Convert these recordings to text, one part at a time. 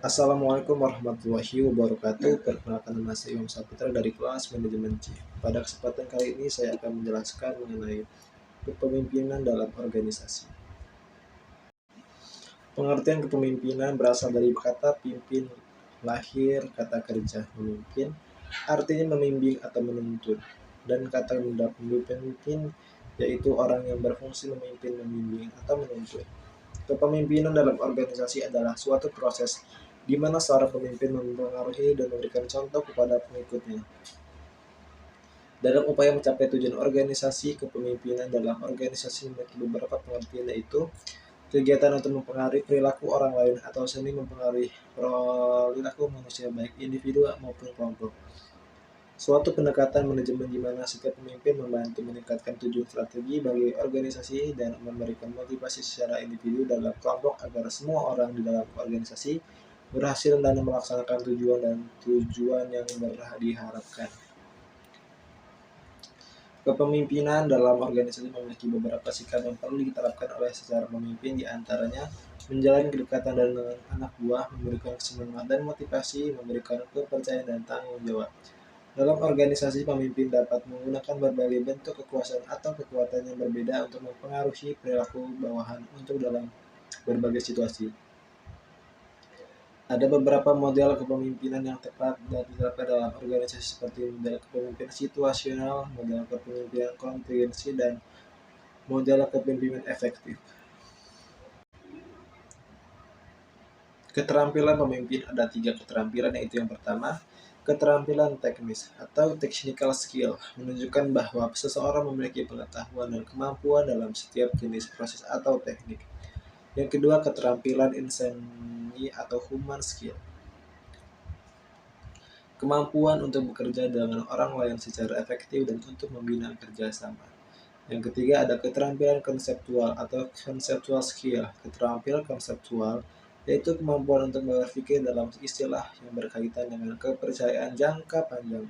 Assalamualaikum warahmatullahi wabarakatuh. Perkenalkan, nama saya Imam Saputra dari kelas Manajemen C. Pada kesempatan kali ini saya akan menjelaskan mengenai kepemimpinan dalam organisasi. Pengertian kepemimpinan berasal dari kata pimpin, lahir kata kerja memimpin, artinya membimbing atau menuntun, dan kata benda pemimpin yaitu orang yang berfungsi memimpin, membimbing, atau menuntun. Kepemimpinan dalam organisasi adalah suatu proses di mana seorang pemimpin mempengaruhi dan memberikan contoh kepada pengikutnya. Dalam upaya mencapai tujuan organisasi, kepemimpinan dalam organisasi memiliki beberapa pengertian, yaitu kegiatan untuk mempengaruhi perilaku orang lain atau seni mempengaruhi perilaku manusia baik individu maupun kelompok. Suatu pendekatan manajemen di mana setiap pemimpin membantu meningkatkan tujuan strategi bagi organisasi dan memberikan motivasi secara individu dalam kelompok agar semua orang di dalam organisasi berhasil dan melaksanakan tujuan yang diharapkan. Kepemimpinan dalam organisasi memiliki beberapa sikap yang perlu diterapkan oleh seorang pemimpin, di antaranya menjalin kedekatan dengan anak buah, memberikan semangat dan motivasi, memberikan kepercayaan dan tanggung jawab. Dalam organisasi, pemimpin dapat menggunakan berbagai bentuk kekuasaan atau kekuatan yang berbeda untuk mempengaruhi perilaku bawahan untuk dalam berbagai situasi. Ada beberapa model kepemimpinan yang tepat dan diterapkan dalam organisasi, seperti model kepemimpinan situasional, model kepemimpinan kontingensi, dan model kepemimpinan efektif. Keterampilan pemimpin ada 3 keterampilan, yaitu yang pertama, keterampilan teknis atau technical skill, menunjukkan bahwa seseorang memiliki pengetahuan dan kemampuan dalam setiap jenis proses atau teknik. Yang kedua, keterampilan insani atau human skill, kemampuan untuk bekerja dengan orang lain secara efektif dan untuk membina kerjasama. Yang ketiga, ada keterampilan konseptual atau conceptual skill. Keterampilan konseptual yaitu kemampuan untuk berpikir dalam istilah yang berkaitan dengan kepercayaan jangka panjang,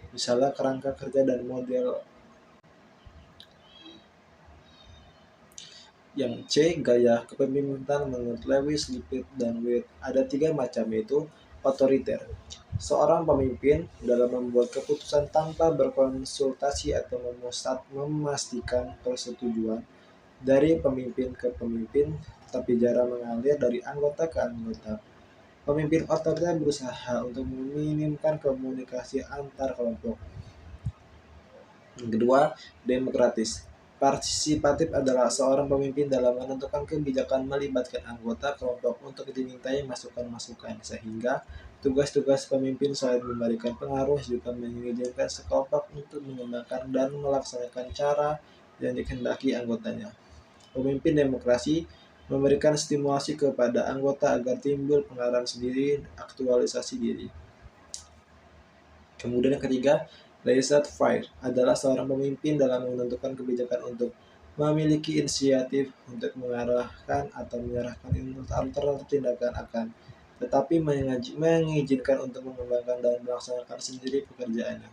misalnya kerangka kerja dan model. Yang C, gaya kepemimpinan menurut Lewis, Lippitt, dan Witt ada 3 macam, yaitu otoriter. Seorang pemimpin dalam membuat keputusan tanpa berkonsultasi atau memastikan persetujuan dari pemimpin ke pemimpin, tapi jarang mengalir dari anggota ke anggota. Pemimpin otoriter berusaha untuk meminimkan komunikasi antar kelompok. Yang kedua, demokratis. Partisipatif adalah seorang pemimpin dalam menentukan kebijakan melibatkan anggota kelompok untuk dimintai masukan-masukan, sehingga tugas-tugas pemimpin selain memberikan pengaruh juga mengizinkan sekelompok untuk mengembangkan dan melaksanakan cara yang dikehendaki anggotanya. Pemimpin demokrasi memberikan stimulasi kepada anggota agar timbul pengarahan sendiri, aktualisasi diri. Kemudian yang ketiga, laissez-faire adalah seorang pemimpin dalam menentukan kebijakan untuk memiliki inisiatif untuk mengarahkan atau menyerahkan alternatif tindakan akan, tetapi mengizinkan untuk mengembangkan dan melaksanakan sendiri pekerjaannya.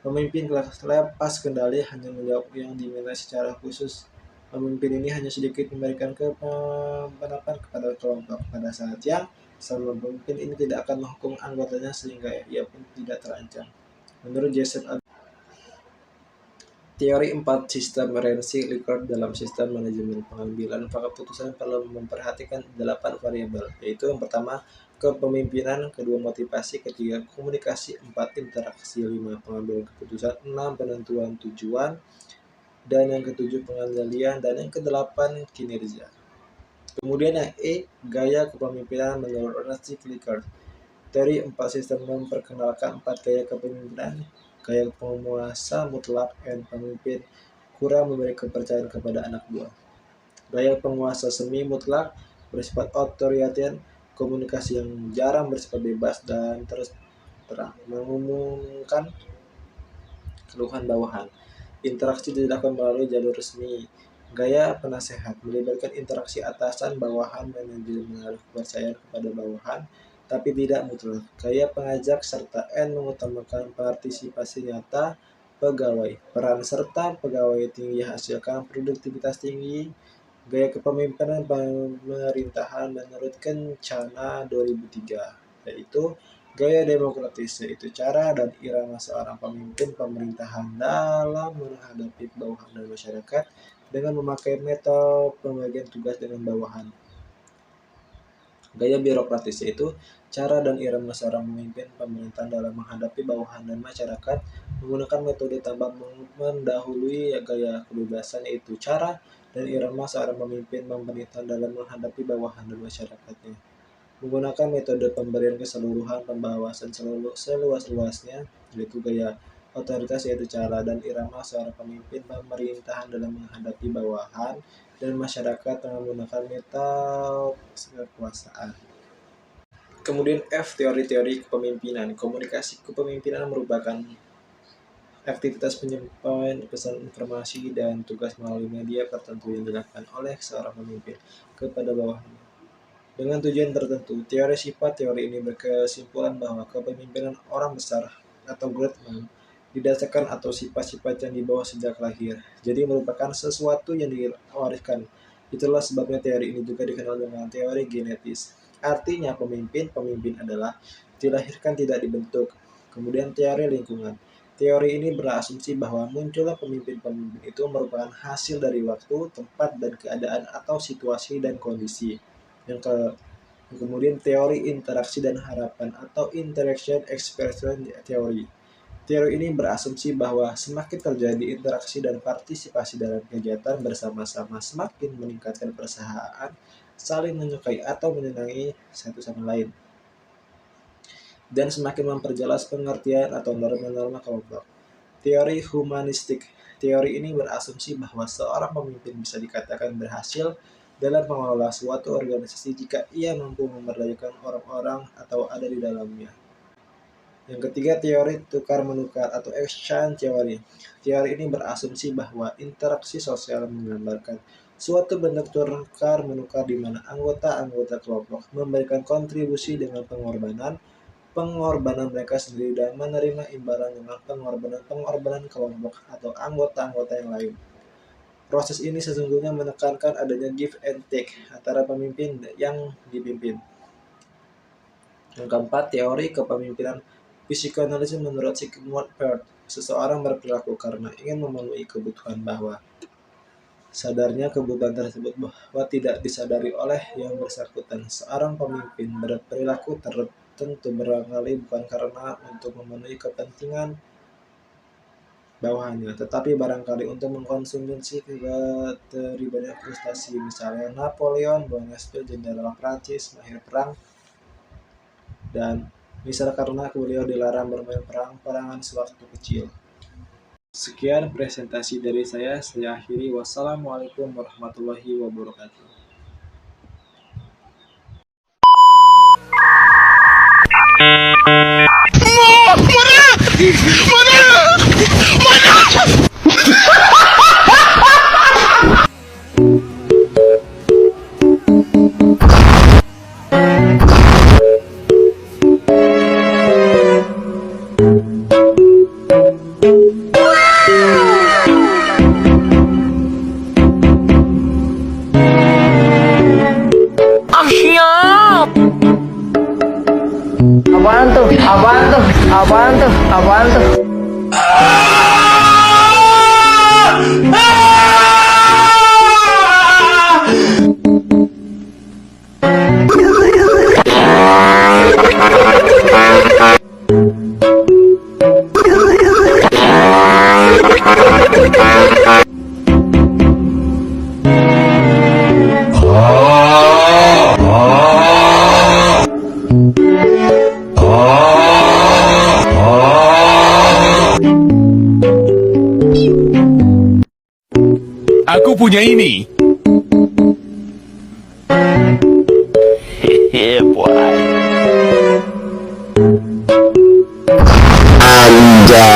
Pemimpin lepas kendali hanya menjawab yang diminta secara khusus. Pemimpin ini hanya sedikit memberikan pendapat kepada kelompok pada saat yang sama. Pemimpin ini tidak akan menghukum anggotanya sehingga ia pun tidak terancam. Menurut Joseph Ad, teori 4 sistem Renzi Likert dalam sistem manajemen pengambilan keputusan perlu memperhatikan 8 variabel, yaitu yang pertama, kepemimpinan, kedua, motivasi, ketiga, komunikasi, 4, interaksi, 5, pengambilan keputusan, 6, penentuan tujuan, dan yang ketujuh, pengendalian, dan yang kedelapan, kinerja. Kemudian yang E, gaya kepemimpinan menurut Renzi Likert. Teori 4 sistem memperkenalkan 4 gaya kepemimpinan. Gaya penguasa mutlak dan pemimpin kurang memberi kepercayaan kepada anak buah. Gaya penguasa semi mutlak bersifat otoriter, komunikasi yang jarang bersifat bebas dan terus terang, mengumumkan keluhan bawahan. Interaksi dilakukan melalui jalur resmi. Gaya penasehat melibatkan interaksi atasan bawahan, manajemen menaruh kepercayaan kepada bawahan, tapi tidak mutlak. Gaya pengajak serta N mengutamakan partisipasi nyata pegawai. Peran serta pegawai tinggi hasilkan produktivitas tinggi. Gaya kepemimpinan pemerintahan menurut Kencana 2003, yaitu gaya demokratis, yaitu cara dan irama seorang pemimpin pemerintahan dalam menghadapi bawahan dan masyarakat dengan memakai metode pembagian tugas dengan bawahan. Gaya birokratis yaitu cara dan irama seorang pemimpin pemerintahan dalam menghadapi bawahan dan masyarakat menggunakan metode tanpa mendahului gaya kebebasan, yaitu cara dan irama seorang pemimpin pemerintahan dalam menghadapi bawahan dan masyarakatnya. Menggunakan metode pemberian keseluruhan pembahasan seluas-luasnya, yaitu gaya otoritas, yaitu cara dan irama seorang pemimpin pemerintahan dalam menghadapi bawahan dan masyarakat menggunakan metode kekuasaan. Kemudian F, teori-teori kepemimpinan. Komunikasi kepemimpinan merupakan aktivitas penyampaian pesan informasi dan tugas melalui media tertentu yang dilakukan oleh seorang pemimpin kepada bawahannya dengan tujuan tertentu. Teori sifat teori ini berkesimpulan bahwa kepemimpinan orang besar atau great man didasarkan atau sifat-sifat yang dibawa sejak lahir, jadi merupakan sesuatu yang diwariskan. Itulah sebabnya teori ini juga dikenal dengan teori genetis. Artinya pemimpin adalah dilahirkan, tidak dibentuk. Kemudian teori lingkungan. Teori ini berasumsi bahwa munculnya pemimpin-pemimpin itu merupakan hasil dari waktu, tempat, dan keadaan atau situasi dan kondisi. Kemudian teori interaksi dan harapan atau interaction expression theory. Teori ini berasumsi bahwa semakin terjadi interaksi dan partisipasi dalam kegiatan bersama-sama, semakin meningkatkan persamaan, saling menyukai atau menyenangi satu sama lain, dan semakin memperjelas pengertian atau norma-norma kelompok. Teori humanistik. Teori ini berasumsi bahwa seorang pemimpin bisa dikatakan berhasil dalam mengelola suatu organisasi jika ia mampu memberdayakan orang-orang atau ada di dalamnya. Yang ketiga, teori tukar-menukar atau exchange theory. Teori ini berasumsi bahwa interaksi sosial menggambarkan suatu bentuk tukar-menukar di mana anggota-anggota kelompok memberikan kontribusi dengan pengorbanan mereka sendiri dan menerima imbalan dengan pengorbanan kelompok atau anggota-anggota yang lain. Proses ini sesungguhnya menekankan adanya give and take antara pemimpin yang dipimpin. Yang keempat, teori kepemimpinan psikoanalisis. Menurut Sigmund Freud, seseorang berperilaku karena ingin memenuhi kebutuhan bahwa sadarnya kebutuhan tersebut bahwa tidak disadari oleh yang bersangkutan. Seorang pemimpin berperilaku tertentu barangkali bukan karena untuk memenuhi kepentingan bawahannya, tetapi barangkali untuk mengkonsumsi keterlibatan frustasi. Misalnya Napoleon Bonaparte, jenderal Prancis mahir perang, dan misal karena beliau dilarang bermain perang-perangan sewaktu kecil. Sekian presentasi dari saya akhiri. Wassalamualaikum warahmatullahi wabarakatuh. Apaan tuh? Aku punya ini. Yeah, boy. Anda